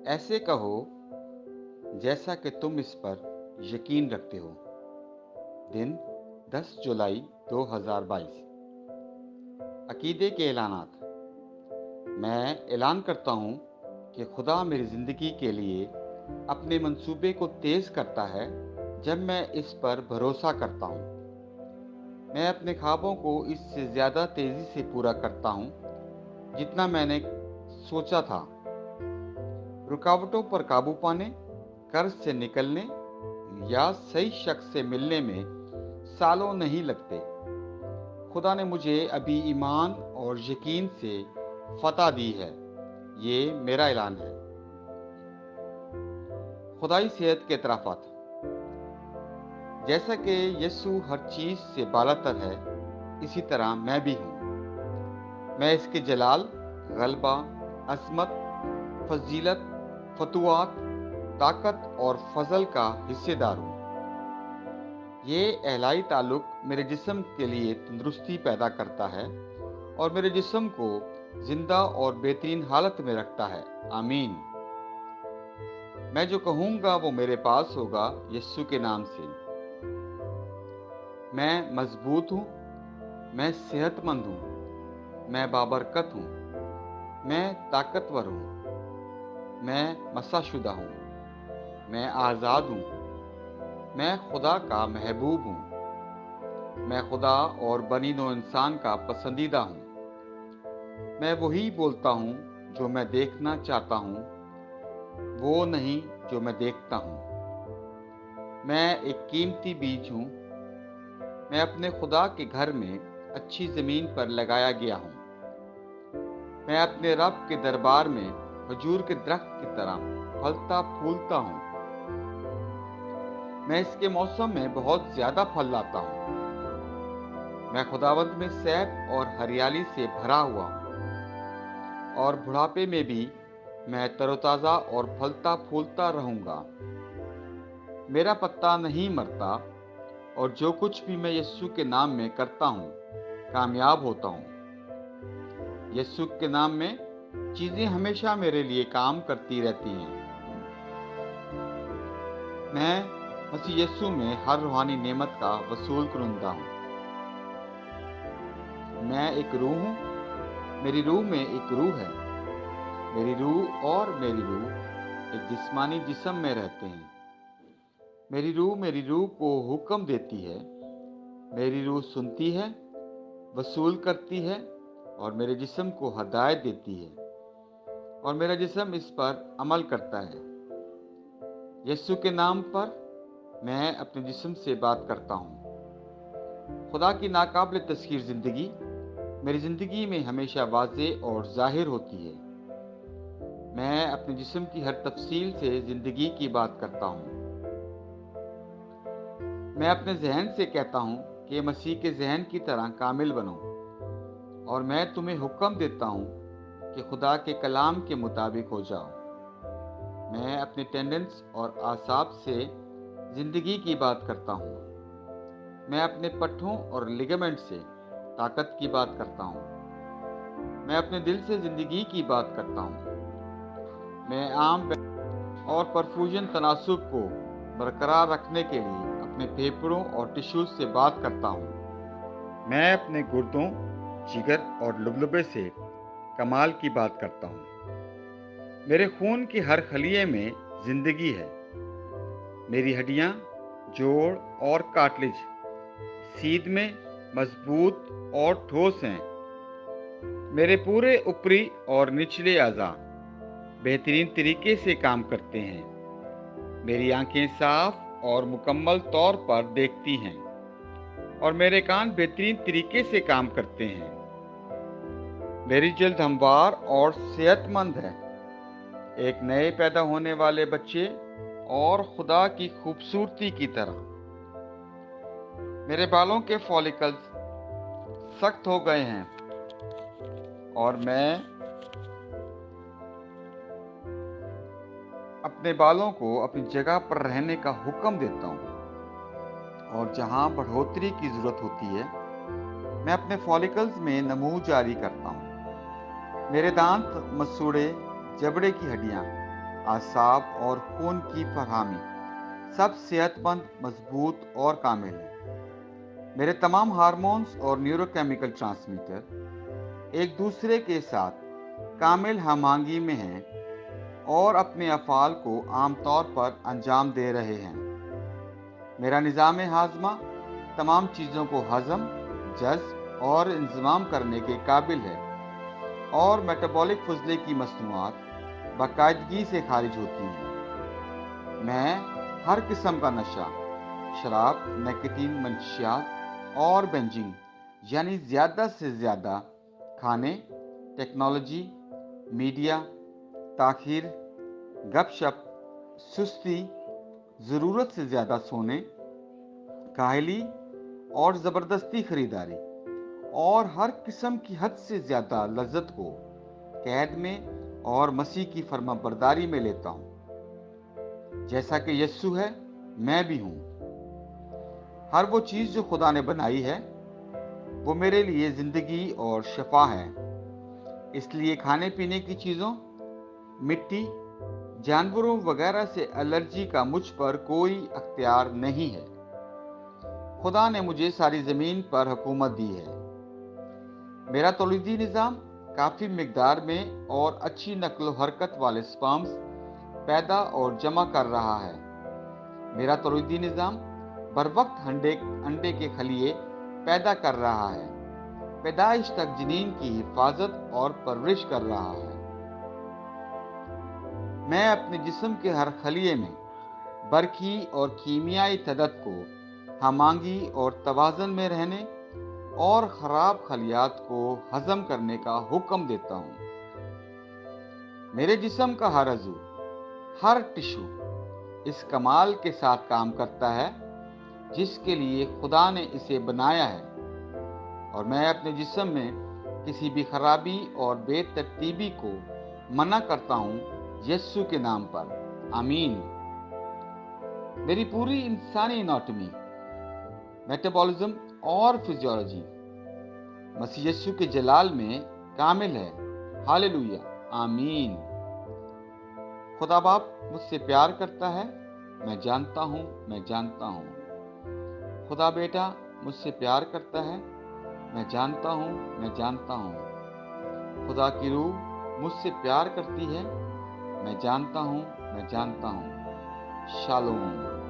ऐसे कहो जैसा कि तुम इस पर यकीन रखते हो। दिन 10 जुलाई 2022। अकीदे के ऐलानात। मैं ऐलान करता हूँ कि खुदा मेरी ज़िंदगी के लिए अपने मंसूबे को तेज़ करता है जब मैं इस पर भरोसा करता हूँ। मैं अपने ख्वाबों को इससे ज़्यादा तेज़ी से पूरा करता हूँ जितना मैंने सोचा था। रुकावटों पर काबू पाने, कर्ज से निकलने या सही शख्स से मिलने में सालों नहीं लगते। खुदा ने मुझे अभी ईमान और यकीन से फतह दी है। ये मेरा ऐलान है। खुदाई सेहत के इतराफ़ात। जैसा कि यीशु हर चीज़ से बालातर है, इसी तरह मैं भी हूँ। मैं इसके जलाल, गलबा, अज़मत, फजीलत, फतुआत, ताकत और फजल का हिस्सेदार हूँ। ये एहलाई ताल्लुक मेरे जिस्म के लिए तंदुरुस्ती पैदा करता है और मेरे जिस्म को जिंदा और बेहतरीन हालत में रखता है। आमीन। मैं जो कहूँगा वो मेरे पास होगा यीशु के नाम से। मैं मजबूत हूँ, मैं सेहतमंद हूँ, मैं बाबरकत हूँ, मैं ताकतवर हूँ, मैं मसाशुदा हूँ, मैं आज़ाद हूँ, मैं खुदा का महबूब हूँ, मैं खुदा और बनी नौ इंसान का पसंदीदा हूँ। मैं वही बोलता हूँ जो मैं देखना चाहता हूँ, वो नहीं जो मैं देखता हूँ। मैं एक कीमती बीज हूँ। मैं अपने खुदा के घर में अच्छी ज़मीन पर लगाया गया हूँ। मैं अपने रब के दरबार में खजूर के दरख्त की तरह फलता फूलता हूँ। मैं इसके मौसम में बहुत ज़्यादा फल लाता हूँ। मैं खुदावंद में सेहत और हरियाली से भरा हुआ हूँ और बुढ़ापे में भी मैं तरोताज़ा और फलता फूलता रहूँगा। मेरा पत्ता नहीं मरता और जो कुछ भी मैं यीशु के नाम में करता हूँ कामयाब होता हूँ। यीशु के नाम में चीज़ें हमेशा मेरे लिए काम करती रहती हैं। मैं मसीह यीशु में हर रूहानी नेमत का वसूल कुनिंदा हूँ। मैं एक रूह हूँ। मेरी रूह में एक रूह है। मेरी रूह और मेरी रूह एक जिस्मानी जिस्म में रहते हैं। मेरी रूह को हुक्म देती है। मेरी रूह सुनती है, वसूल करती है और मेरे जिस्म को हदायत देती है और मेरा जिस्म इस पर अमल करता है। यीशु के नाम पर मैं अपने जिस्म से बात करता हूँ। खुदा की नाकाबिल तस्खीर ज़िंदगी मेरी ज़िंदगी में हमेशा वाज़ेह और ज़ाहिर होती है। मैं अपने जिस्म की हर तफसील से ज़िंदगी की बात करता हूँ। मैं अपने जहन से कहता हूँ कि मसीह के जहन की तरह कामिल बनो और मैं तुम्हें हुक्म देता हूँ कि खुदा के कलाम के मुताबिक हो जाओ। मैं अपने टेंडेंस और आसाब से ज़िंदगी की बात करता हूँ। मैं अपने पट्ठों और लिगामेंट से ताकत की बात करता हूँ। मैं अपने दिल से ज़िंदगी की बात करता हूँ। मैं आम और परफ्यूजन तनासुब को बरकरार रखने के लिए अपने फेफड़ों और टिश्यूज से बात करता हूँ। मैं अपने गुर्दों, जिगर और लुबलुबे से कमाल की बात करता हूँ। मेरे खून की हर खलिए में ज़िंदगी है। मेरी हड्डियाँ, जोड़ और कार्टिलेज सीध में मजबूत और ठोस हैं। मेरे पूरे ऊपरी और निचले अज़ा बेहतरीन तरीके से काम करते हैं। मेरी आंखें साफ और मुकम्मल तौर पर देखती हैं और मेरे कान बेहतरीन तरीके से काम करते हैं। मेरी जल्द हमवार और सेहतमंद है। एक नए पैदा होने वाले बच्चे और खुदा की खूबसूरती की तरह। मेरे बालों के फॉलिकल्स सख्त हो गए हैं और मैं अपने बालों को अपनी जगह पर रहने का हुक्म देता हूँ और जहाँ बढ़ोतरी की ज़रूरत होती है मैं अपने फॉलिकल्स में नमू जारी करता हूँ। मेरे दांत, मसूड़े, जबड़े की हड्डियाँ आसाब और खून की फरहमी सब सेहतमंद, मजबूत और कामिल है। मेरे तमाम हार्मोन्स और न्यूरोकेमिकल ट्रांसमीटर एक दूसरे के साथ कामिल हमआहंगी में हैं और अपने अफ़ाल को आमतौर पर अंजाम दे रहे हैं। मेरा निज़ाम हाज़मा तमाम चीज़ों को हज़म, जज़्ब और इंज़माम करने के काबिल है और मेटाबॉलिक फुज़ले की मसनूआत बाकायदगी से खारिज होती हैं। मैं हर किस्म का नशा, शराब, निकोटीन, मंशियात और बेंजिंग यानी ज़्यादा से ज़्यादा खाने, टेक्नोलॉजी, मीडिया, ताख़ीर, गपशप, सुस्ती, ज़रूरत से ज़्यादा सोने, काहली और ज़बरदस्ती खरीदारी और हर किस्म की हद से ज़्यादा लज्जत को कैद में और मसीह की फर्माबरदारी में लेता हूँ। जैसा कि यस्सु है, मैं भी हूँ। हर वो चीज़ जो खुदा ने बनाई है वो मेरे लिए ज़िंदगी और शफा है। इसलिए खाने पीने की चीज़ों, मिट्टी, जानवरों वगैरह से एलर्जी का मुझ पर कोई अख्तियार नहीं है। खुदा ने मुझे सारी ज़मीन पर हुकूमत दी है। मेरा तौलीदी निज़ाम काफ़ी मिकदार में और अच्छी नक्ल हरकत वाले स्पर्म्स पैदा और जमा कर रहा है। मेरा तौलीदी निज़ाम बर वक्त अंडे के खलिए पैदा कर रहा है, पैदाइश तक जनीन की हिफाजत और परवरिश कर रहा है। मैं अपने जिस्म के हर खलिए में बरकी और कीमियाई तदद को हमआहंगी और तवाज़न में रहने और ख़राब खलियात को हज़म करने का हुक्म देता हूँ। मेरे जिस्म का हर अज़ू, हर टिश्यू इस कमाल के साथ काम करता है जिसके लिए खुदा ने इसे बनाया है, और मैं अपने जिस्म में किसी भी खराबी और बेतरतीबी को मना करता हूँ यस्सु के नाम पर। आमीन। मेरी पूरी इंसानी एनाटॉमी, मेटाबॉलिज्म और फिजियोलॉजी मसीह यस्सु के जलाल में कामिल है। हालेलुया, आमीन। खुदा बाप मुझसे प्यार करता है, मैं जानता हूँ, मैं जानता हूँ। खुदा बेटा मुझसे प्यार करता है, मैं जानता हूँ, मैं जानता हूँ। खुदा की रूह मुझसे प्यार करती है, मैं जानता हूँ, मैं जानता हूँ। शालोम।